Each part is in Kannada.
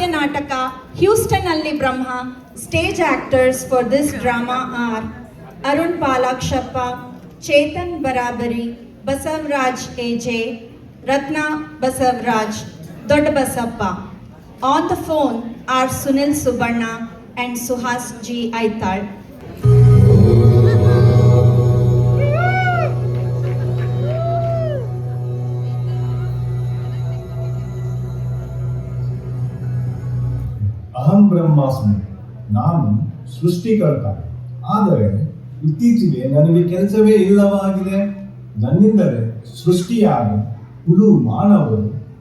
ಹಾಸ್ಯ ನಾಟಕ ಹ್ಯೂಸ್ಟನ್ನಲ್ಲಿ Brahma. Stage actors for this drama are Arun Palakshappa, Chetan Barabari, Basavaraj AJ, Ratna Basavaraj, Dodda Basappa. On the phone are Sunil Subbanna and Suhas G. Aital. ಅಹಂ ಬ್ರಹ್ಮಾಸ್ಮಿ, ನಾನು ಸೃಷ್ಟಿಕರ್ತ. ಆದರೆ ಇತ್ತೀಚೆಗೆ ನನಗೆ ಕೆಲಸವೇ ಇಲ್ಲವಾಗಿದೆ. ನನ್ನಿಂದಲೇ ಸೃಷ್ಟಿಯಾದ ಹುಲು ಮಾನವರು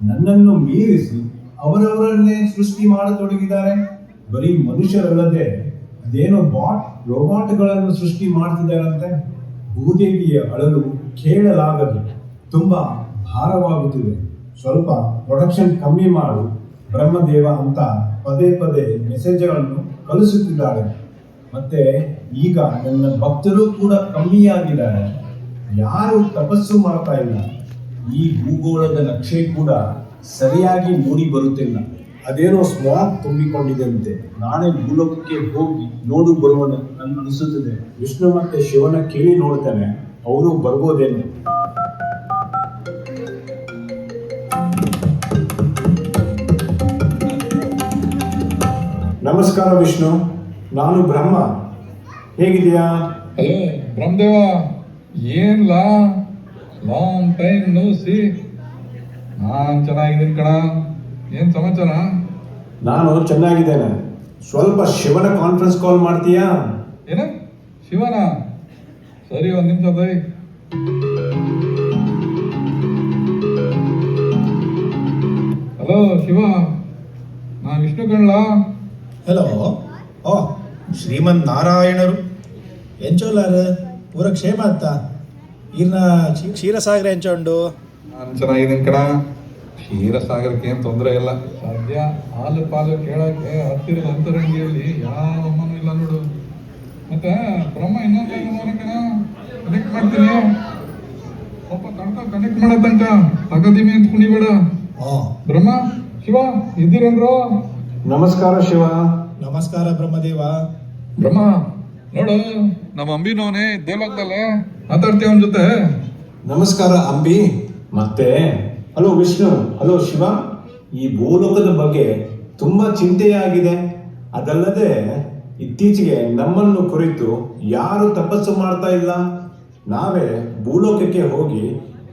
ನನ್ನನ್ನು ಮೀರಿಸಿ ಅವರವರನ್ನೇ ಸೃಷ್ಟಿ ಮಾಡತೊಡಗಿದ್ದಾರೆ. ಬರೀ ಮನುಷ್ಯರಲ್ಲದೆ ಅದೇನೋ ರೋಬೋಟ್ಗಳನ್ನು ಸೃಷ್ಟಿ ಮಾಡ್ತಿದ್ದಾರಂತೆ. ಭೂದೇವಿಯ ಅಳಲು ಕೇಳಲಾಗದು, ತುಂಬಾ ಭಾರವಾಗುತ್ತಿದೆ. ಸ್ವಲ್ಪ ಪ್ರೊಡಕ್ಷನ್ ಕಮ್ಮಿ ಮಾಡು ಬ್ರಹ್ಮದೇವ ಅಂತ ಪದೇ ಪದೇ ಮೆಸೇಜ್ಗಳನ್ನು ಕಳಿಸುತ್ತಿದ್ದಾರೆ. ಮತ್ತೆ ಈಗ ನನ್ನ ಭಕ್ತರು ಕೂಡ ಕಮ್ಮಿಯಾಗಿದ್ದಾರೆ. ಯಾರು ತಪಸ್ಸು ಮಾಡ್ತಾ ಇಲ್ಲ. ಈ ಭೂಗೋಳದ ನಕ್ಷೆ ಕೂಡ ಸರಿಯಾಗಿ ಮೂಡಿ ಬರುತ್ತಿಲ್ಲ. ಅದೇನೋ ಸ್ಮಾಗ್ ತುಂಬಿಕೊಂಡಿದೆಯಂತೆ. ನಾಳೆ ಭೂಲೋಕಕ್ಕೆ ಹೋಗಿ ನೋಡು ಬರುವನು ಅನಿಸುತ್ತದೆ. ವಿಷ್ಣು ಮತ್ತೆ ಶಿವನ ಕೇಳಿ ನೋಡ್ತಾನೆ, ಅವರು ಬರ್ಬೋದೇನು. ನಮಸ್ಕಾರ ವಿಷ್ಣು, ನಾನು ಬ್ರಹ್ಮ. ಹೇಗಿದೆಯಾ? ಹಲೋ ಬ್ರಹ್ಮದೇವ, ಏನ್ಲ ಲಾಂಗ್ ಟೈಮ್ ನೋ ಸಿ. ನಾನು ಚೆನ್ನಾಗಿದ್ದೀನಿ ಕಣ. ಏನ್ ಸಮಾಚಾರ? ನಾನು ಚೆನ್ನಾಗಿದ್ದೇನೆ. ಸ್ವಲ್ಪ ಶಿವನ ಕಾನ್ಫರೆನ್ಸ್ ಕಾಲ್ ಮಾಡ್ತೀಯಾ? ಏನ ಶಿವನ? ಸರಿ, ಒಂದು ನಿಮಿಷ ಬೈ. ಹಲೋ ಶಿವ, ನಾನು ವಿಷ್ಣು ಕಣ್ಲ. ಹಲೋ. ಓ ಶ್ರೀಮನ್ ನಾರಾಯಣರು ಎಂಚೋಲಾರು ಪೂರ ಕ್ಷೇಮ ಅತ್ತ ಇನ್ನ ಕ್ಷೀರಸಾಗರ ಎಂಚೋಂಡು. ನಾನು ಚೆನ್ನಾಗಿದ್ದೀನಿ ಕಣ. ಕ್ಷೀರಸಾಗರಕ್ಕೆ ಏನು ತೊಂದರೆ ಇಲ್ಲ. ಸದ್ಯ ಹಾಲು ಪಾಲು ಕೇಳಕ್ಕೆ ಹತ್ತಿರದ ಅಂತರಂಗಿಯಲ್ಲಿ ಯಾವ ಅಮ್ಮನೂ ಇಲ್ಲ ನೋಡು. ಮತ್ತೆ ಬ್ರಹ್ಮ ಇನ್ನೊಂದು ಕಣ ಕನೆಕ್ಟ್ ಮಾಡ್ತೀನಿ. ಸ್ವಲ್ಪ ತಡ್ಕ ಕನೆಕ್ಟ್ ಮಾಡೋ ತನಕ ತಗದಿಮಿ ಅಂತ ಕುಣಿಬೇಡ. ಬ್ರಹ್ಮ ಶಿವ ಇದ್ದೀರೇನ್ರು? ನಮಸ್ಕಾರ ಶಿವ. ನಮಸ್ಕಾರ ಬ್ರಹ್ಮದೇವ. ಬ್ರಹ್ಮ ನೋಡು, ನಮ್ಮ ಅಂಬಿನವನೇ ದೇವಲೋಕದಲ್ಲೇ ಮಾತಾಡ್ತೀವಿ ಅವನ ಜೊತೆ. ನಮಸ್ಕಾರ ಅಂಬಿ. ಮತ್ತೆ ಹಲೋ ವಿಷ್ಣು, ಹಲೋ ಶಿವ. ಈ ಭೂಲೋಕದ ಬಗ್ಗೆ ತುಂಬಾ ಚಿಂತೆಯಾಗಿದೆ. ಅದಲ್ಲದೆ ಇತ್ತೀಚೆಗೆ ನಮ್ಮನ್ನು ಕುರಿತು ಯಾರು ತಪಸ್ಸು ಮಾಡ್ತಾ ಇಲ್ಲ. ನಾವೇ ಭೂಲೋಕಕ್ಕೆ ಹೋಗಿ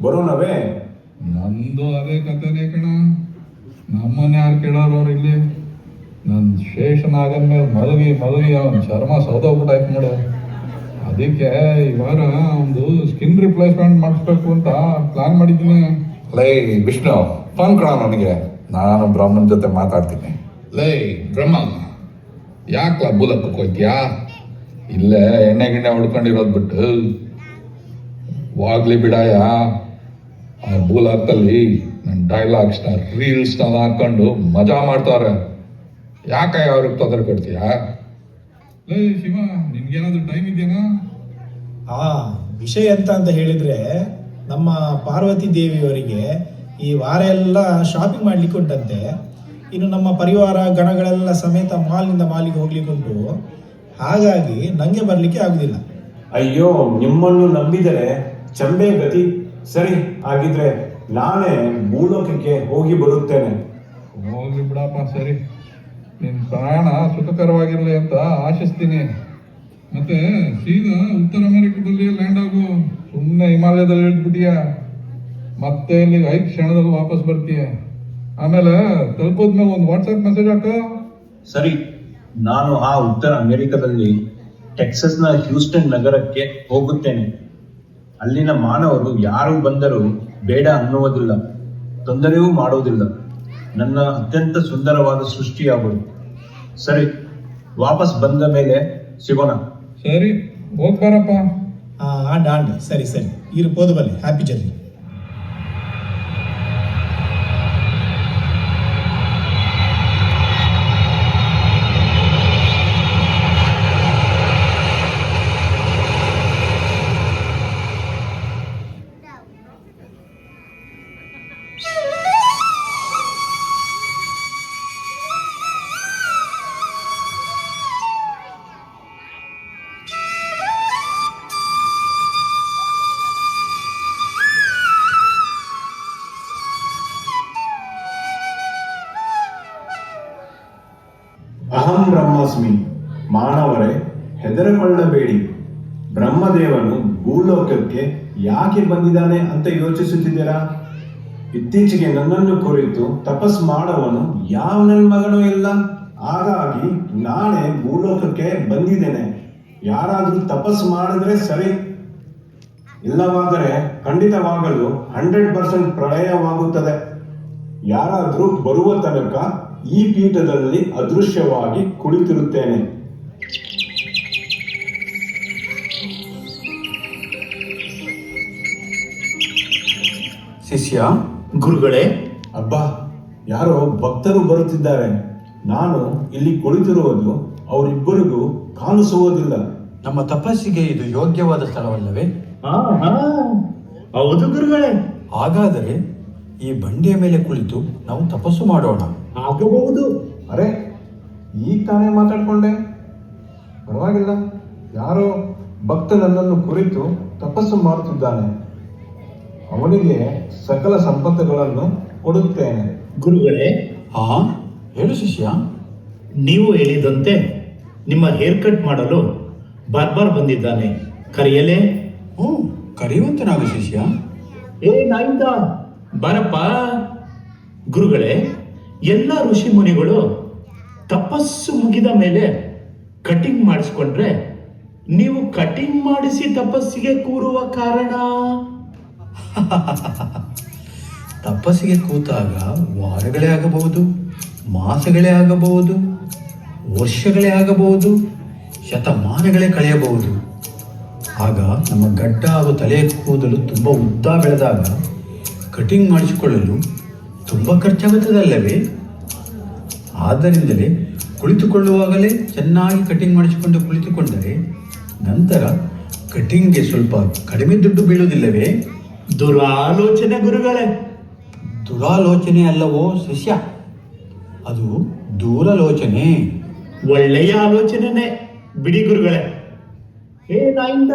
ಬರೋಣವೇ? ನಂದು ಅದೇ ಕಥೆನೇ ಕಣ. ನಮ್ಮನ್ನ ಯಾರು ಕೇಳೋರು ಅವ್ರು ಇಲ್ಲಿ? ನನ್ನ ಶೇಷನಾಗನ ಮೇಲೆ ಮಲಗಿ ಅವನ ಚರ್ಮ ಸೌದೋಗ್ಬಿಟ್ಟಾಯ್ತು ನೋಡು. ಅದಕ್ಕೆ ಈ ವಾರ ಒಂದು ಸ್ಕಿನ್ ರಿಪ್ಲೇಸ್ಮೆಂಟ್ ಮಾಡಿಸ್ಬೇಕು ಅಂತ ಪ್ಲಾನ್ ಮಾಡಿದ್ದೀನಿ. ಲೈ ವಿಷ್ಣು, ಫೋನ್ ಕೊಡ ನನಗೆ, ನಾನು ಬ್ರಹ್ಮನ ಜೊತೆ ಮಾತಾಡ್ತೀನಿ. ಲೈ ಬ್ರಹ್ಮ, ಯಾಕಲ ಭೂಲೋಕಕ್ಕೆ ಹೋಗ್ತೀಯಾ? ಇಲ್ಲೇ ಎಣ್ಣೆ ಗಿಣ್ಣೆ ಹೊಡ್ಕೊಂಡಿರೋದು ಬಿಟ್ಟು ವಾಗ್ಲಿ ಬಿಡಾಯ. ಆ ಭೂಲೋಕದಲ್ಲಿ ನನ್ನ ಡೈಲಾಗ್ಸ್ನ ರೀಲ್ಸ್ನ ಹಾಕೊಂಡು ಮಜಾ ಮಾಡ್ತಾರೆ. ಯಾಕೆ ಅವ್ರಿಗೆ ತೊಂದರೆ ಕೊಡ್ತೀಯಾ? ಲೈ ಶಿವ, ನಿನ್ಗೇನಾದ್ರೂ ಟೈಮ್ ಇದೆಯಾ? ವಿಷಯ ಎಂತ ಅಂತ ಹೇಳಿದ್ರೆ, ನಮ್ಮ ಪಾರ್ವತಿ ದೇವಿಯವರಿಗೆ ಈ ವಾರ ಎಲ್ಲ ಶಾಪಿಂಗ್ ಮಾಡ್ಲಿಕ್ಕೆ ಉಂಟಂತೆ. ಇನ್ನು ನಮ್ಮ ಪರಿವಾರ ಗಣಗಳೆಲ್ಲ ಸಮೇತ ಮಾಲ್ನಿಂದ ಮಾಲಿಗೆ ಹೋಗ್ಲಿಕ್ಕೆ ಉಂಟು. ಹಾಗಾಗಿ ನಂಗೆ ಬರ್ಲಿಕ್ಕೆ ಆಗುದಿಲ್ಲ. ಅಯ್ಯೋ, ನಿಮ್ಮನ್ನು ನಂಬಿದರೆ ಚಂಬೆ ಗತಿ. ಸರಿ, ಹಾಗಿದ್ರೆ ನಾನೇ ಭೂಲೋಕಕ್ಕೆ ಹೋಗಿ ಬರುತ್ತೇನೆ. ಹೋಗ್ಲಿ ಬಿಡಪ್ಪ. ಸರಿ, ನಿನ್ನ ಪ್ರಯಾಣ ಸುಖಕರವಾಗಿರಲಿ ಅಂತ ಆಶಿಸ್ತೀನಿ. ಮತ್ತೆ ಸೀದಾ ಉತ್ತರ ಅಮೆರಿಕದಲ್ಲಿ ಲ್ಯಾಂಡ್ ಆಗು. ಸುಮ್ಮನೆ ಹಿಮಾಲಯದಲ್ಲಿ ಇಳಿದ್ಬಿಟ್ಟಿಯ, ಮತ್ತೆ ಇಲ್ಲಿಗೆ 5 ಕ್ಷಣದಲ್ಲಿ ವಾಪಸ್ ಬರ್ತೀಯ. ಆಮೇಲೆ ತಲುಪೋದ್ಮೇಲೆ ಒಂದು ವಾಟ್ಸಪ್ ಮೆಸೇಜ್ ಹಾಕ. ಸರಿ, ನಾನು ಆ ಉತ್ತರ ಅಮೆರಿಕದಲ್ಲಿ ಟೆಕ್ಸಸ್ನ ಹ್ಯೂಸ್ಟನ್ ನಗರಕ್ಕೆ ಹೋಗುತ್ತೇನೆ. ಅಲ್ಲಿನ ಮಾನವರು ಯಾರು ಬಂದರೂ ಬೇಡ ಅನ್ನುವುದಿಲ್ಲ, ತೊಂದರೆಯೂ ಮಾಡುವುದಿಲ್ಲ. ನನ್ನ ಅತ್ಯಂತ ಸುಂದರವಾದ ಸೃಷ್ಟಿಯಾಗುವುದು. ಸರಿ, ವಾಪಸ್ ಬಂದ ಮೇಲೆ ಸಿಗೋಣ. ಸರಿ, ಹೋಗ್ಬಾರಪ್ಪ. ಆಂಡ್ ಸರಿ ಸರಿ, ಇರು ಪೋದು ಬಲ್ಲಿ. Happy journey. ಅಹಂ ಬ್ರಹ್ಮಾಸ್ಮಿ. ಮಾನವರೇ, ಹೆದರಕೊಳ್ಳಬೇಡಿ. ಬ್ರಹ್ಮದೇವನು ಭೂಲೋಕಕ್ಕೆ ಯಾಕೆ ಬಂದಿದ್ದಾನೆ ಅಂತ ಯೋಚಿಸುತ್ತಿದ್ದೀರಾ? ಇತ್ತೀಚೆಗೆ ನನ್ನನ್ನು ಕುರಿತು ತಪಸ್ ಮಾಡುವನು ಯಾವ ನನ್ನ ಮಗನೂ ಇಲ್ಲ. ಹಾಗಾಗಿ ನಾನೇ ಭೂಲೋಕಕ್ಕೆ ಬಂದಿದ್ದೇನೆ. ಯಾರಾದರೂ ತಪಸ್ ಮಾಡಿದ್ರೆ ಸರಿ, ಇಲ್ಲವಾದರೆ ಖಂಡಿತವಾಗಲು 100% ಪ್ರಳಯವಾಗುತ್ತದೆ. ಯಾರಾದರೂ ಬರುವ ತನಕ ಈ ಪೀಠದಲ್ಲಿ ಅದೃಶ್ಯವಾಗಿ ಕುಳಿತಿರುತ್ತೇನೆ. ಶಿಷ್ಯ, ಗುರುಗಳೇ, ಅಬ್ಬಾ, ಯಾರೋ ಭಕ್ತರು ಬರುತ್ತಿದ್ದಾರೆ. ನಾನು ಇಲ್ಲಿ ಕುಳಿತಿರುವುದು ಅವರಿಬ್ಬರಿಗೂ ಕಾಣಿಸುವುದಿಲ್ಲ. ನಮ್ಮ ತಪಸ್ಸಿಗೆ ಇದು ಯೋಗ್ಯವಾದ ಸ್ಥಳವಲ್ಲವೇ? ಹೌದು ಗುರುಗಳೇ. ಹಾಗಾದರೆ ಈ ಬಂಡೆಯ ಮೇಲೆ ಕುಳಿತು ನಾವು ತಪಸ್ಸು ಮಾಡೋಣ. ಆಗಬಹುದು. ಅರೆ, ಈಗ ತಾನೇ ಮಾತಾಡ್ಕೊಂಡೆ. ಪರವಾಗಿಲ್ಲ, ಯಾರೋ ಭಕ್ತ ನನ್ನನ್ನು ಕುರಿತು ತಪಸ್ಸು ಮಾಡುತ್ತಿದ್ದಾನೆ. ಅವನಿಗೆ ಸಕಲ ಸಂಪತ್ತುಗಳನ್ನು ಕೊಡುತ್ತೇನೆ. ಗುರುಗಳೇ, ಹೇಳು ಶಿಷ್ಯ. ನೀವು ಹೇಳಿದಂತೆ ನಿಮ್ಮ ಹೇರ್ ಕಟ್ ಮಾಡಲು ಬಾರ್ಬರ್ ಬಂದಿದ್ದಾನೆ. ಕರೆಯಲೇ? ಕರೆಯುವಂತೆ ನಾವು ಶಿಷ್ಯ. ನಾಯ್ತ, ಬಾರಪ್ಪ. ಗುರುಗಳೇ, ಎಲ್ಲ ಋಷಿ ಮುನಿಗಳು ತಪಸ್ಸು ಮುಗಿದ ಮೇಲೆ ಕಟಿಂಗ್ ಮಾಡಿಸ್ಕೊಂಡ್ರೆ ನೀವು ಕಟಿಂಗ್ ಮಾಡಿಸಿ ತಪಸ್ಸಿಗೆ ಕೂರುವ ಕಾರಣ? ತಪಸ್ಸಿಗೆ ಕೂತಾಗ ವಾರಗಳೇ ಆಗಬಹುದು, ಮಾಸಗಳೇ ಆಗಬಹುದು, ವರ್ಷಗಳೇ ಆಗಬಹುದು, ಶತಮಾನಗಳೇ ಕಳೆಯಬಹುದು. ಆಗ ನಮ್ಮ ಗಡ್ಡ ಹಾಗೂ ತಲೆಯ ಕೂದಲು ತುಂಬ ಉದ್ದ ಬೆಳೆದಾಗ ಕಟಿಂಗ್ ಮಾಡಿಸಿಕೊಳ್ಳಲು ತುಂಬ ಖರ್ಚಾಗುತ್ತದಲ್ಲವೇ? ಆದ್ದರಿಂದಲೇ ಕುಳಿತುಕೊಳ್ಳುವಾಗಲೇ ಚೆನ್ನಾಗಿ ಕಟಿಂಗ್ ಮಾಡಿಸಿಕೊಂಡು ಕುಳಿತುಕೊಂಡರೆ ನಂತರ ಕಟಿಂಗ್ಗೆ ಸ್ವಲ್ಪ ಕಡಿಮೆ ದುಡ್ಡು ಬೀಳುವುದಿಲ್ಲವೇ? ದುರಾಲೋಚನೆ ಗುರುಗಳೇ. ದುರಾಲೋಚನೆ ಅಲ್ಲವೋ ಶಿಷ್ಯ, ಅದು ದೂರಲೋಚನೆ. ಒಳ್ಳೆಯ ಆಲೋಚನೆನೇ ಬಿಡಿ ಗುರುಗಳೇ. ನಾಯಿಂದ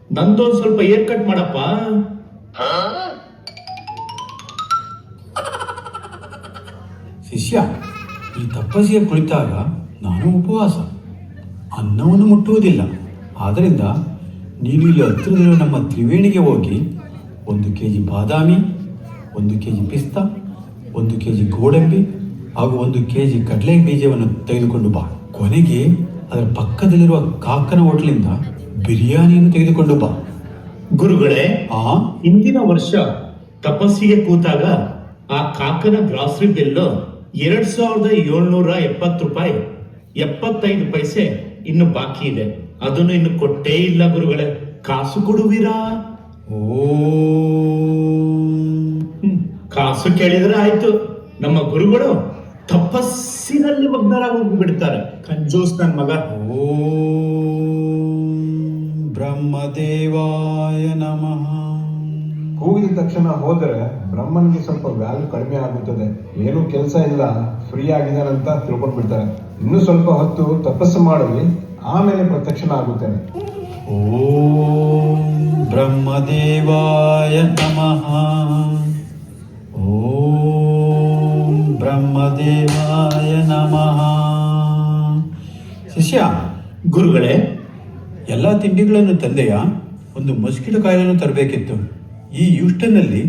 ನಂದೊಂದು ಸ್ವಲ್ಪ ಏರ್ ಕಟ್ ಮಾಡಪ್ಪ. ಶಿಷ್ಯ, ಈ ತಪಸ್ಸಿಗೆ ಕುಳಿತಾಗ ನಾನು ಉಪವಾಸ, ಅನ್ನವನ್ನು ಮುಟ್ಟುವುದಿಲ್ಲ. ಆದ್ದರಿಂದ ನೀನು ಇಲ್ಲಿ ಹತ್ತಿರದಲ್ಲಿರುವ ನಮ್ಮ ತ್ರಿವೇಣಿಗೆ ಹೋಗಿ 1 kg ಬಾದಾಮಿ, 1 kg ಪಿಸ್ತಾ, 1 kg ಗೋಡಂಬಿ ಹಾಗೂ 1 kg ಕಡಲೆ ಬೀಜವನ್ನು ತೆಗೆದುಕೊಂಡು ಬಾ. ಕೊನೆಗೆ ಅದರ ಪಕ್ಕದಲ್ಲಿರುವ ಕಾಕನ ಹೋಟ್ಲಿಂದ ಬಿರಿಯಾನಿಯನ್ನು ತೆಗೆದುಕೊಂಡು ಬಾ. ಗುರುಗಳೇ, ಹಿಂದಿನ ವರ್ಷ ತಪಸ್ಸಿಗೆ ಕೂತಾಗ ಆ ಕಾಕನ ಗ್ರಾಸರಿ ಬಿಲ್ 2770 ರೂಪಾಯಿ 75 ಪೈಸೆ ಇನ್ನು ಬಾಕಿ ಇದೆ. ಅದನ್ನು ಇನ್ನು ಕೊಟ್ಟೇ ಇಲ್ಲ ಗುರುಗಳೇ. ಕಾಸು ಕೊಡುವಿರಾ? ಕಾಸು ಕೇಳಿದ್ರೆ ಆಯ್ತು. ನಮ್ಮ ಗುರುಗಳು ತಪಸ್ಸಿನಲ್ಲಿ ಮಗ್ನರಾಗಿ ಹೋಗ್ಬಿಡ್ತಾರೆ. ಕಂಜೂಸ್ ನನ್ ಮಗ. ಬ್ರಹ್ಮದೇವಾಯ ನಮಃ. ಕೂಗಿದ ತಕ್ಷಣ ಹೋದರೆ ಬ್ರಹ್ಮನಿಗೆ ಸ್ವಲ್ಪ ವ್ಯಾಲ್ಯೂ ಕಡಿಮೆ ಆಗುತ್ತದೆ. ಏನೂ ಕೆಲಸ ಇಲ್ಲ, ಫ್ರೀ ಆಗಿದ್ದಾನಂತ ತಿಳ್ಕೊಂಡು ಬಿಡ್ತಾರೆ. ಇನ್ನೂ ಸ್ವಲ್ಪ ಹೊತ್ತು ತಪಸ್ಸು ಮಾಡಲಿ, ಆಮೇಲೆ ಪ್ರತ್ಯಕ್ಷನಾಗುತ್ತೇನೆ. ಓಂ ಬ್ರಹ್ಮದೇವಾಯ ನಮಃ. ಓಂ ಬ್ರಹ್ಮದೇವಾಯ ನಮಃ. ಶಿಷ್ಯ, ಗುರುಗಳೇ, ಎಲ್ಲ ತಿಂಡಿಗಳನ್ನು ತಂದೆಯ. ಒಂದು ಮಸ್ಕಿಟೋ ಕಾಯಿಲೆಯನ್ನು ತರಬೇಕಿತ್ತು. ಈ ಹ್ಯೂಸ್ಟನ್ನಲ್ಲಿ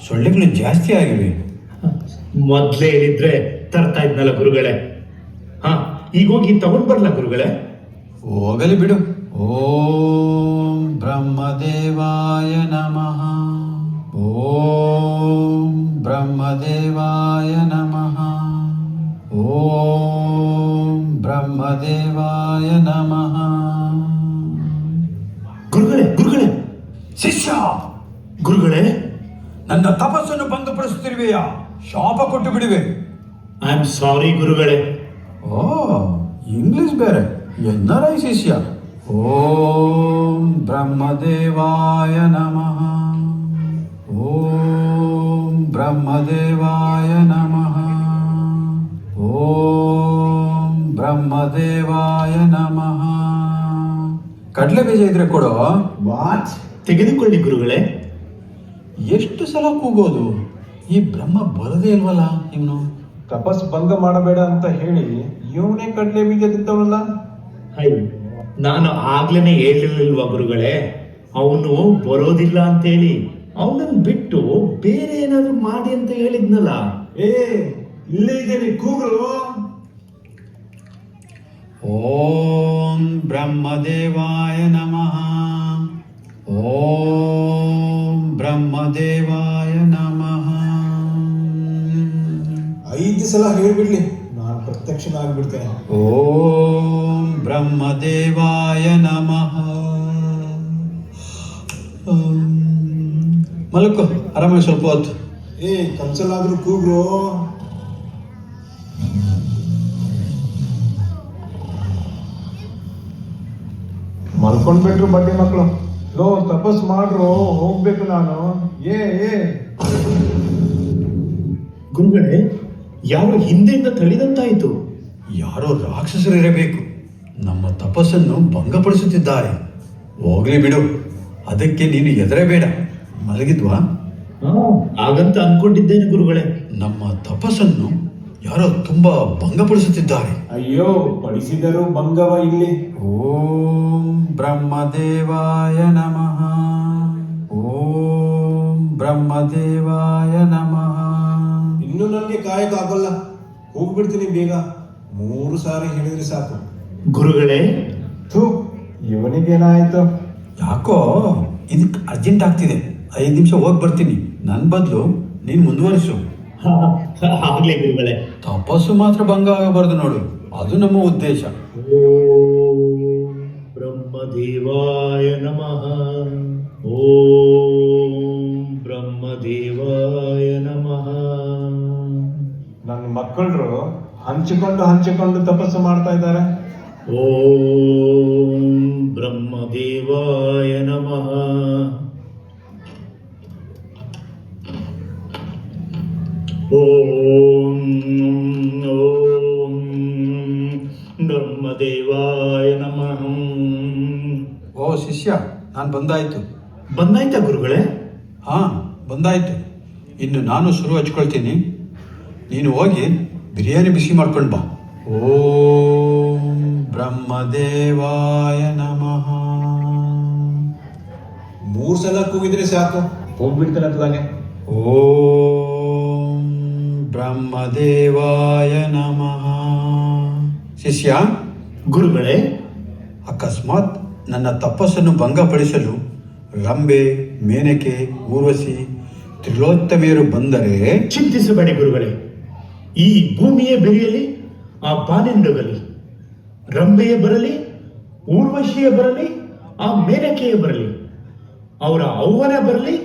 ಸೊಳ್ಳೆಗಳು ಜಾಸ್ತಿ ಆಗಿವೆ. ಮೊದ್ಲೇ ಹೇಳಿದ್ರೆ ತರ್ತಾ ಇದ್ನಲ್ಲ ಗುರುಗಳೇ. ಈಗ ಹೋಗಿ ತಗೊಂಡ್ ಬರ್ಲ ಗುರುಗಳೇ? ಹೋಗಲಿ ಬಿಡು. ಓಂ ಬ್ರಹ್ಮದೇವಾಯ ನಮಃ. ಓಂ ಬ್ರಹ್ಮದೇವಾಯ ನಮಃ. ಓಂ ಬ್ರಹ್ಮದೇವಾಯ ನಮಃ. ಗುರುಗಳೇ, ಗುರುಗಳೇ, ಶಿಷ್ಯ, ಗುರುಗಳೇ, ನನ್ನ ತಪಸ್ಸನ್ನು ಭಂಗಪಡಿಸುತ್ತಿರುವೆಯಾ? ಶಾಪ ಕೊಟ್ಟು ಬಿಡುವೆ. ಐ ಆಮ್ ಸಾರಿ ಗುರುಗಳೇ. ಇಂಗ್ಲಿಷ್ ಬೇರೆ. ಎನ್ನರೈ ಶಿಷ್ಯ. ಓಂ ಬ್ರಹ್ಮದೇವಾಯ ನಮಃ. ಓಂ ಬ್ರಹ್ಮದೇವಾಯ ನಮಃ. ಓಂ ಬ್ರಹ್ಮದೇವಾಯ ನಮಃ. ಕಡಲೆ ಬೀಜ ಇದ್ರೆ ಕೊಡು. ವಾಚ್ ತೆಗೆದುಕೊಳ್ಳಿ ಗುರುಗಳೇ. ಎಷ್ಟು ಸಲ ಕೂಗೋದು? ಈ ಬ್ರಹ್ಮ ಬರದೇ ಇಲ್ವಲ್ಲ ಇವನು. ತಪಸ್ ಭಂಗ ಮಾಡಬೇಡ ಅಂತ ಹೇಳಿ ಇವನೇ ಕಡ್ಲೆ ಬೀಜ ತಿಂತವನಲ್ಲ. ಅಯ್ಯೋ, ನಾನು ಆಗ್ಲೇನೆ ಹೇಳಿರ್ಲಿಲ್ವಾ ಗುರುಗಳೇ, ಅವನು ಬರೋದಿಲ್ಲ ಅಂತೇಳಿ ಅವನನ್ನು ಬಿಟ್ಟು ಬೇರೆ ಏನಾದ್ರು ಮಾಡಿ ಅಂತ ಹೇಳಿದ್ನಲ್ಲ. ಇಲ್ಲೇ ಇದ್ದೇನೆ, ಕೂಗರು. ಓಂ ಬ್ರಹ್ಮದೇವಾಯ ನಮಃ. ಓಂ ಬ್ರಹ್ಮದೇವಾಯ ನಮಃ. 5 ಸಲ ಹೇಳ್ಬಿಡ್ಲಿ, ನಾನು ಪ್ರತ್ಯಕ್ಷನ ಆಗ್ಬಿಡ್ತೇನೆ. ಓಂ ಬ್ರಹ್ಮದೇವಾಯ ನಮಃ. ಮಲಕೋ, ಆರಾಮಾಗಿ ಸ್ವಲ್ಪ ಹೊತ್ತು. ಕನ್ಸಲ್ಲಾದ್ರೂ ಕೂಗ್ರು. ಮಲ್ಕೊಂಡ್ಬಿಟ್ರು ಬಡ್ಡಿ ಮಕ್ಕಳು. ತಪಸ್ ಮಾಡ್ರು, ಹೋಗ್ಬೇಕು ನಾನು. ಗುರುಗಳೇ, ಯಾರೋ ಹಿಂದೆಯಿಂದ ತಳಿದಂತಾಯ್ತು. ಯಾರೋ ರಾಕ್ಷಸರಿರಬೇಕು, ನಮ್ಮ ತಪಸ್ಸನ್ನು ಭಂಗಪಡಿಸುತ್ತಿದ್ದಾರೆ. ಹೋಗ್ಲಿ ಬಿಡು, ಅದಕ್ಕೆ ನೀನು ಹೆದರಬೇಡ. ಮಲಗಿದ್ವಾ? ಹಾಗಂತ ಅನ್ಕೊಂಡಿದ್ದೇನೆ ಗುರುಗಳೇ. ನಮ್ಮ ತಪಸ್ಸನ್ನು ಯಾರೋ ತುಂಬಾ ಭಂಗಪಡಿಸುತ್ತಿದ್ದಾರೆ. ಅಯ್ಯೋ, ಪಡಿಸಿದರು ಭಂಗವ ಇಲ್ಲಿ. ಓಂ ಬ್ರಹ್ಮದೇವಾಯ ನಮಃ. ಓಂ ಬ್ರಹ್ಮದೇವಾಯ ನಮಃ. ಇನ್ನು ನನಗೆ ಕಾಯಕ್ಕಾಗಲ್ಲ, ಹೋಗ್ಬಿಡ್ತೀನಿ ಬೇಗ. 3 ಸಾರಿ ಹೇಳಿದ್ರೆ ಸಾಕು. ಗುರುಗಳೇ, ಥೂ, ಇವನಿಗೇನಾಯ್ತು? ಯಾಕೋ ಇದಕ್ಕೆ ಅರ್ಜೆಂಟ್ ಆಗ್ತಿದೆ. 5 ನಿಮಿಷ ಹೋಗಿ ಬರ್ತೀನಿ. ನನ್ನ ಬದಲು ನೀನು ಮುಂದುವರಿಸು. ಆಗ್ಲೇ ಗುರುಗಳೇ. ತಪಸ್ಸು ಮಾತ್ರ ಭಂಗ ಆಗಬಾರ್ದು ನೋಡು, ಅದು ನಮ್ಮ ಉದ್ದೇಶ. ಓಂ ಬ್ರಹ್ಮದೇವಾಯ ನಮಃ. ಓಂ ಬ್ರಹ್ಮದೇವಾಯ ನಮಃ. ನನ್ನ ಮಕ್ಕಳು ಹಂಚಿಕೊಂಡು ತಪಸ್ಸು ಮಾಡ್ತಾ ಇದ್ದಾರೆ. ಓಂ ಬ್ರಹ್ಮದೇವಾಯ ನಮಃ. ಓಂ ಓಂ ಬ್ರಹ್ಮದೇವಾಯ ನಮಃ. ಓ ಶಿಷ್ಯ, ನಾನು ಬಂದಾಯ್ತು. ಬಂದಾಯ್ತಾ ಗುರುಗಳೇ? ಹಾ, ಬಂದಾಯ್ತು. ಇನ್ನು ನಾನು ಶುರು ಹಚ್ಕೊಳ್ತೀನಿ. ನೀನು ಹೋಗಿ ಬಿರಿಯಾನಿ ಬಿಸಿ ಮಾಡ್ಕೊಂಡು ಬಾ. ಓಂ ಬ್ರಹ್ಮದೇವಾಯ ನಮಃ. 3 ಸಲ ಕೂಗಿದ್ರೆ ಸಾಕು, ಹೋಗ್ಬಿಡ್ತಾನೆ ಅತ್ಲಾಗೆ. ಓಂ ಬ್ರಹ್ಮದೇವಾಯ ನಮಃ. ಶಿಷ್ಯ, ಗುರುಗಳೇ, ಅಕಸ್ಮಾತ್ ನನ್ನ ತಪಸ್ಸನ್ನು ಭಂಗಪಡಿಸಲು ರಂಬೆ, ಮೇನಕೆ, ಊರ್ವಶಿ, ತ್ರಿಲೋತ್ತಮೆಯರು ಬಂದರೆ ಚಿಂತಿಸಬೇಡಿ ಗುರುಗಳೇ. ಈ ಭೂಮಿಯೇ ಬೆರೆಯಲಿ, ಆ ಬಾನೆಂಡಗಲಿ, ರಂಬೆಯೇ ಬರಲಿ, ಊರ್ವಶಿಯೇ ಬರಲಿ, ಆ ಮೇನಕೆಯೇ ಬರಲಿ, ಅವರ ಅವ್ವನೇ ಬರಲಿ,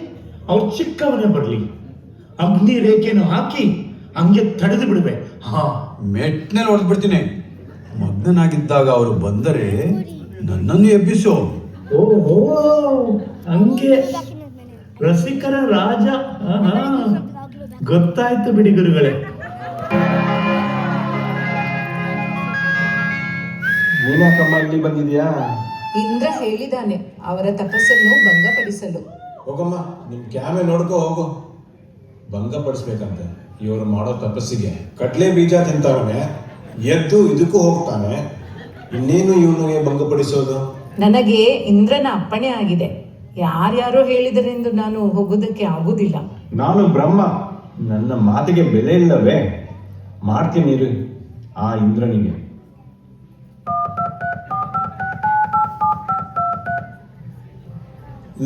ಅವ್ರ ಚಿಕ್ಕವನೇ ಬರಲಿ, ಅಗ್ನಿ ರೇಖೆಯನ್ನು ಹಾಕಿ ಹಂಗೆ ತಡೆದು ಬಿಡುವೆ. ಮೆಟ್ನಲ್ಲಿ ಹೊಡೆದ್ಬಿಡ್ತೀನಿ. ಮಗ್ನನಾಗಿದ್ದಾಗ ಅವರು ಬಂದರೆ ನನ್ನನ್ನು ಎಬ್ಬಿಸು. ಓಹೋ, ಹಂಗೆ ರಸಿಕರ ರಾಜ. ಗೊತ್ತಾಯ್ತು ಬಿಡಿ ಗುರುಗಳೇ. ನೀನ್ಯಾಕಮ್ಮ ಇಲ್ಲಿ ಬಂದಿದ್ಯಾ? ಇಂದ್ರ ಹೇಳಿದಾನೆ ಅವರ ತಪಸ್ಸನ್ನು ಭಂಗಪಡಿಸಲು. ಹೋಗಮ್ಮ, ನಿಮ್ ಕ್ಯಾಮೆ ನೋಡ್ಕೋ ಹೋಗು. ಭಂಗಪಡಿಸ್ಬೇಕಂತೆ ಇವರು ಮಾಡೋ ತಪಸ್ಸಿಗೆ. ಕಡ್ಲೆ ಬೀಜ ತಿಂತಾವನೆ, ಎದ್ದು ಇದಕ್ಕೂ ಹೋಗ್ತಾನೆ. ಇನ್ನೇನು ಇವನಿಗೆ ಭಂಗಪಡಿಸೋದು? ನನಗೆ ಇಂದ್ರನ ಅಪ್ಪಣೆ ಆಗಿದೆ. ಯಾರ್ಯಾರೋ ಹೇಳಿದರೆಂದು ನಾನು ಹೋಗೋದಕ್ಕೆ ಆಗುವುದಿಲ್ಲ. ನಾನು ಬ್ರಹ್ಮ, ನನ್ನ ಮಾತಿಗೆ ಬೆಲೆ ಇಲ್ಲವೇ? ಮಾಡ್ತೀನಿ ಇರು ಆ ಇಂದ್ರನಿಗೆ.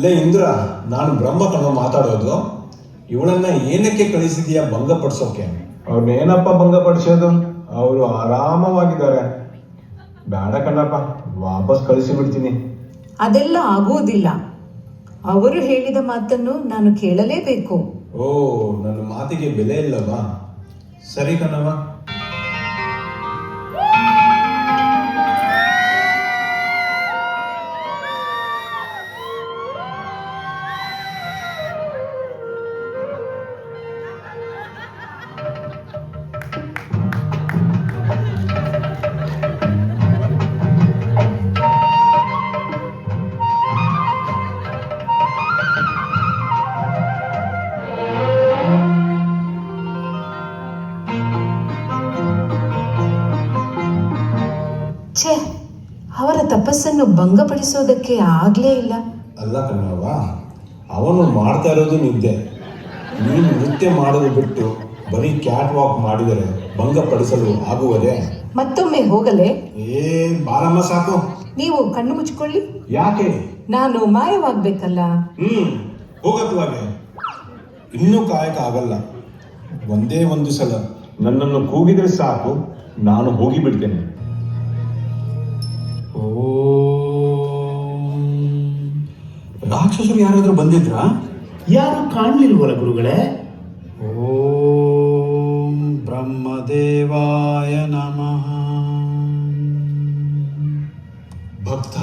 ಲೇ ಇಂದ್ರ, ನಾನು ಬ್ರಹ್ಮ ಕಣ ಮಾತಾಡೋದು. ಇವಳನ್ನ ಏನಕ್ಕೆ ಕಳಿಸಿದೀಯಾ ಭಂಗಪಡಿಸೋಕೆ? ಅವ್ರನ್ನ ಏನಪ್ಪ ಭಂಗಪಡಿಸೋದು? ಅವರು ಆರಾಮವಾಗಿದ್ದಾರೆ. ಬೇಡ ಕಣ್ಣಪ್ಪ, ವಾಪಸ್ ಕಳಿಸಿ ಬಿಡ್ತೀನಿ. ಅದೆಲ್ಲ ಆಗುವುದಿಲ್ಲ. ಅವರು ಹೇಳಿದ ಮಾತನ್ನು ನಾನು ಕೇಳಲೇಬೇಕು. ಓ, ನನ್ನ ಮಾತಿಗೆ ಬೆಲೆ ಇಲ್ಲವಾ? ಸರಿ ಕಣವ. ಛೇ, ಅವರ ತಪಸ್ಸನ್ನು ಭಂಗಪಡಿಸೋದಕ್ಕೆ ಆಗಲೇ ಇಲ್ಲ. ಅಲ್ಲ ಕಣ್ಣವ್ವ, ಅವನು ಮಾಡ್ತಾ ಇರೋದು ನಿದ್ದೆ. ನೀನು ನೃತ್ಯ ಮಾಡೋದು ಬಿಟ್ಟು ಬರೀ ಕ್ಯಾಟ್ ವಾಕ್ ಮಾಡಿದರೆ ಭಂಗಪಡಿಸಲು ಆಗುವುದೇ? ಮತ್ತೊಮ್ಮೆ ಹೋಗಲೇ? ಬಾರಮ್ಮ ಸಾಕು. ನೀವು ಕಣ್ಣು ಮುಚ್ಕೊಳ್ಳಿ. ಯಾಕೆ? ನಾನು ಮಾಯವಾಗ್ಬೇಕಲ್ಲ. ಹೋಗತ್ವಾಗೆ. ಇನ್ನೂ ಕಾಯಕ ಆಗಲ್ಲ. ಒಂದೇ ಒಂದು ಸಲ ನನ್ನನ್ನು ಕೂಗಿದ್ರೆ ಸಾಕು, ನಾನು ಹೋಗಿ ಬಿಡ್ತೇನೆ. ರಾಕ್ಷಸರು ಯಾರಾದರೂ ಬಂದಿದ್ರಾ? ಯಾರು ಕಾಣ್ಲಿಲ್ವಲ್ಲ ಗುರುಗಳೇ? ಓಂ ಬ್ರಹ್ಮದೇವಾಯ ನಮಃ. ಭಕ್ತ,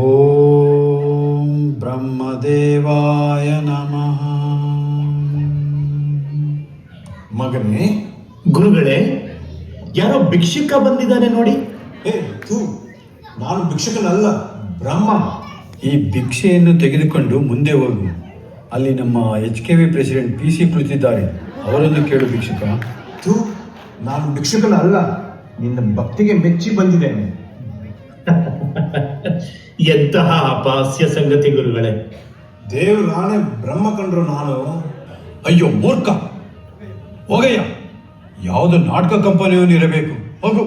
ಓಂ ಬ್ರಹ್ಮದೇವಾಯ ನಮಃ. ಮಗನೇ. ಗುರುಗಳೇ, ಯಾರೋ ಭಿಕ್ಷುಕ ಬಂದಿದ್ದಾನೆ ನೋಡಿ. ನಾನು ಭಿಕ್ಷುಕನಲ್ಲ, ಬ್ರಹ್ಮ. ಈ ಭಿಕ್ಷೆಯನ್ನು ತೆಗೆದುಕೊಂಡು ಮುಂದೆ ಹೋಗು. ಅಲ್ಲಿ ನಮ್ಮ HKV ಪ್ರೆಸಿಡೆಂಟ್ PC ಕುಳಿತಿದ್ದಾರೆ, ಅವರನ್ನು ಕೇಳು ಭಿಕ್ಷುಕ. ನಾನು ಭಿಕ್ಷುಕನಲ್ಲ, ನಿನ್ನ ಭಕ್ತಿಗೆ ಮೆಚ್ಚಿ ಬಂದಿದ್ದೇನೆ. ಎಂತಹ ಅಪಹಾಸ್ಯ ಸಂಗತಿ ಗುರುಗಳೇ. ದೇವ್ರು ನಾನೇ ಬ್ರಹ್ಮ ಕಂಡ್ರು ನಾನು. ಅಯ್ಯೋ ಮೂರ್ಖ, ಹೋಗಯ್ಯ. ಯಾವುದೋ ನಾಟಕ ಕಂಪನಿಯವನು ಇರಬೇಕು, ಹೋಗು.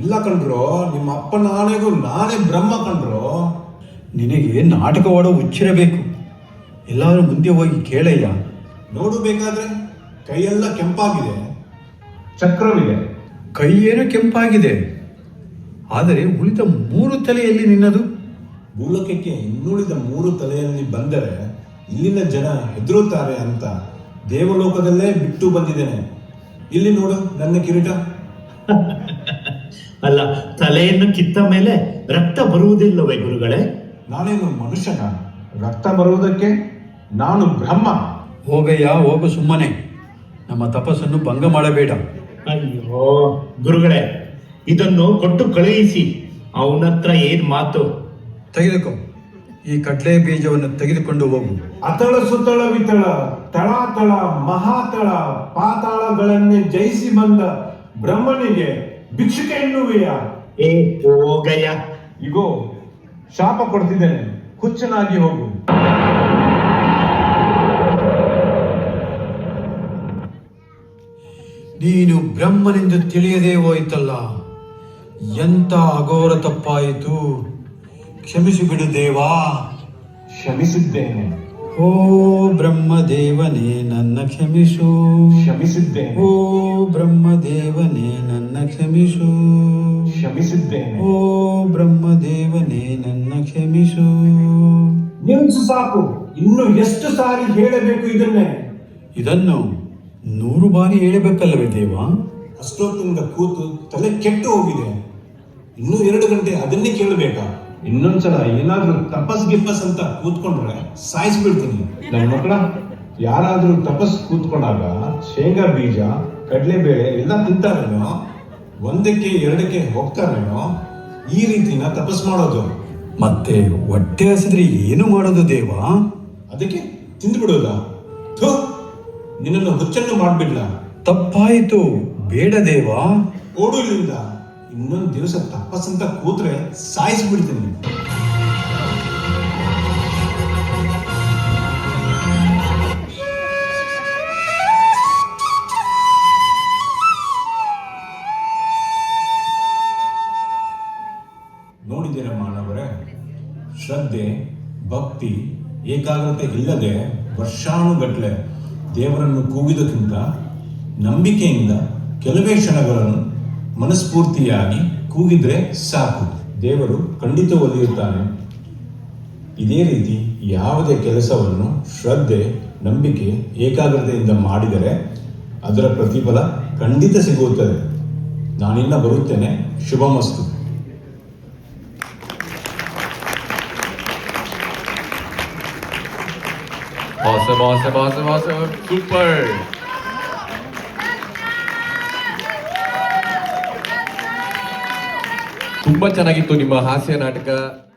ಇಲ್ಲ ಕಂಡ್ರು, ನಿಮ್ಮ ಅಪ್ಪನ ಆನೆಗೂ ನಾನೇ ಬ್ರಹ್ಮ ಕಂಡ್ರು. ನಿನಗೆ ನಾಟಕವಾಡೋ ಹುಚ್ಚಿರಬೇಕು. ಎಲ್ಲರೂ ಮುಂದೆ ಹೋಗಿ ಕೇಳಯ್ಯ. ನೋಡು, ಬೇಕಾದ್ರೆ ಕೈಯೆಲ್ಲ ಕೆಂಪಾಗಿದೆ, ಚಕ್ರವಿದೆ. ಕೈ ಏನೋ ಕೆಂಪಾಗಿದೆ, ಆದರೆ ಉಳಿದ 3 ತಲೆಯಲ್ಲಿ ನಿನ್ನದು? ಭೂಲೋಕಕ್ಕೆ ಇನ್ನುಳಿದ 3 ತಲೆಯಲ್ಲಿ ಬಂದರೆ ಇಲ್ಲಿನ ಜನ ಹೆದರುತ್ತಾರೆ ಅಂತ ದೇವಲೋಕದಲ್ಲೇ ಬಿಟ್ಟು ಬಂದಿದ್ದೇನೆ. ಇಲ್ಲಿ ನೋಡು ನನ್ನ ಕಿರೀಟ. ಅಲ್ಲ, ತಲೆಯನ್ನು ಕಿತ್ತ ಮೇಲೆ ರಕ್ತ ಬರುವುದಿಲ್ಲವೇ ಗುರುಗಳೇ? ನಾನೇನು ಮನುಷ್ಯನ ರಕ್ತ ಬರುವುದಕ್ಕೆ? ನಾನು ಬ್ರಹ್ಮ. ಹೋಗಯ್ಯ, ಹೋಗು ಸುಮ್ಮನೆ. ನಮ್ಮ ತಪಸ್ಸನ್ನು ಭಂಗ ಮಾಡಬೇಡ. ಅಯ್ಯೋ ಗುರುಗಳೇ, ಇದನ್ನು ಕೊಟ್ಟು ಕಳುಹಿಸಿ. ಅವನತ್ರ ಏನ್ ಮಾತು? ತೆಗೆದುಕೋ, ಈ ಕಡ್ಲೆ ಬೀಜವನ್ನು ತೆಗೆದುಕೊಂಡು ಹೋಗು. ಅತಳ ಸುತಳ ವಿತಳ ತಳಾತಳ ಮಹಾತಳ ಪಾತಾಳಗಳನ್ನೇ ಜಯಿಸಿ ಬಂದ ಬ್ರಹ್ಮನಿಗೆ ಭಿಕ್ಷುಕ ಎನ್ನುವೆಯ? ಏ ಹೋಗಯ್ಯ. ಇಗೋ ಶಾಪ ಕೊಡ್ತಿದ್ದೇನೆ, ಹುಚ್ಚನಾಗಿ ಹೋಗು. ನೀನು ಬ್ರಹ್ಮನೆಂದು ತಿಳಿಯದೇ ಹೋಯಿತಲ್ಲ, ಎಂತ ಅಘೋರ ತಪ್ಪಾಯಿತು. ಕ್ಷಮಿಸಿ ಬಿಡು ದೇವಾ. ಕ್ಷಮಿಸಿದ್ದೇನೆ. ಓ ಬ್ರಹ್ಮದೇವನೇ ನನ್ನ ಕ್ಷಮಿಸು. ಕ್ಷಮಿಸಿದ್ದೇನೆ. ಓ ಬ್ರಹ್ಮದೇವನೇ ನನ್ನ ಕ್ಷಮಿಸು. ಕ್ಷಮಿಸಿದ್ದೇನೆ. ಓ ಬ್ರಹ್ಮದೇವನೇ ನನ್ನ ಕ್ಷಮಿಸು. ನಿಲ್ಸು ಸಾಕು. ಇನ್ನು ಎಷ್ಟು ಸಾರಿ ಹೇಳಬೇಕು ಇದನ್ನೇ? ಇದನ್ನು 100 ಬಾರಿ ಹೇಳಬೇಕಲ್ಲವೇ ದೇವ? ಅಷ್ಟೊತ್ತಿಂದ ಕೂತು ತಲೆ ಕೆಟ್ಟು ಹೋಗಿದೆ. ಇನ್ನೂ 2 ಗಂಟೆ ಅದನ್ನೇ ಕೇಳಬೇಕಾ? ಇನ್ನೊಂದ್ಸಲ ಏನಾದ್ರೂ ತಪಸ್ ಗಿಪ್ಪಸ್ ಅಂತ ಕೂತ್ಕೊಂಡ್ರೆ ಸಾಯಿಸ್ಬಿಡ್ತೀನಿ. ನನ್ನ ಮಕ್ಕಳ, ಯಾರಾದ್ರೂ ತಪಸ್ ಕೂತ್ಕೊಂಡಾಗ ಶೇಂಗಾ ಬೀಜ, ಕಡಲೆಬೇಳೆ ಎಲ್ಲ ತಿಂತಾರೇನೋ? 1ಕ್ಕೆ 2ಕ್ಕೆ ಹೋಗ್ತಾರೇನೋ? ಈ ರೀತಿನ ತಪಸ್ ಮಾಡೋದು. ಮತ್ತೆ ಹೊಟ್ಟೆ ಹಸಿದ್ರೆ ಏನು ಮಾಡೋದು ದೇವ? ಅದಕ್ಕೆ ತಿಂದು ಬಿಡೋದಾ? ನಿನ್ನನ್ನು ಹುಚ್ಚನ್ನು ಮಾಡ್ಬಿಡ್ಲ? ತಪ್ಪಾಯಿತು, ಬೇಡ ದೇವ. ಓಡು ಇಲ್ಲಿಂದ. ಇನ್ನೊಂದು ದಿವಸ ತಪಸ್ಸಂತ ಕೂತ್ರೆ ಸಾಯಿಸ್ಬಿಡ್ತೀನಿ. ನೋಡಿದ್ದೀರ ಮಾನವರೇ, ಶ್ರದ್ಧೆ, ಭಕ್ತಿ, ಏಕಾಗ್ರತೆ ಇಲ್ಲದೆ ವರ್ಷಾನುಗಟ್ಲೆ ದೇವರನ್ನು ಕೂಗಿದಕ್ಕಿಂತ ನಂಬಿಕೆಯಿಂದ ಕೆಲವೇ ಕ್ಷಣಗಳನ್ನು ಮನಸ್ಫೂರ್ತಿಯಾಗಿ ಕೂಗಿದ್ರೆ ಸಾಕು, ದೇವರು ಖಂಡಿತ ಒಲಿಯುತ್ತಾನೆ. ಇದೇ ರೀತಿ ಯಾವುದೇ ಕೆಲಸವನ್ನು ಶ್ರದ್ಧೆ, ನಂಬಿಕೆ, ಏಕಾಗ್ರತೆಯಿಂದ ಮಾಡಿದರೆ ಅದರ ಪ್ರತಿಫಲ ಖಂಡಿತ ಸಿಗುತ್ತದೆ. ನಾನಿನ್ನ ಬರುತ್ತೇನೆ. ಶುಭಮಸ್ತು. ಸೂಪರ್. ತುಂಬಾ ಚೆನ್ನಾಗಿತ್ತು ನಿಮ್ಮ ಹಾಸ್ಯ ನಾಟಕ.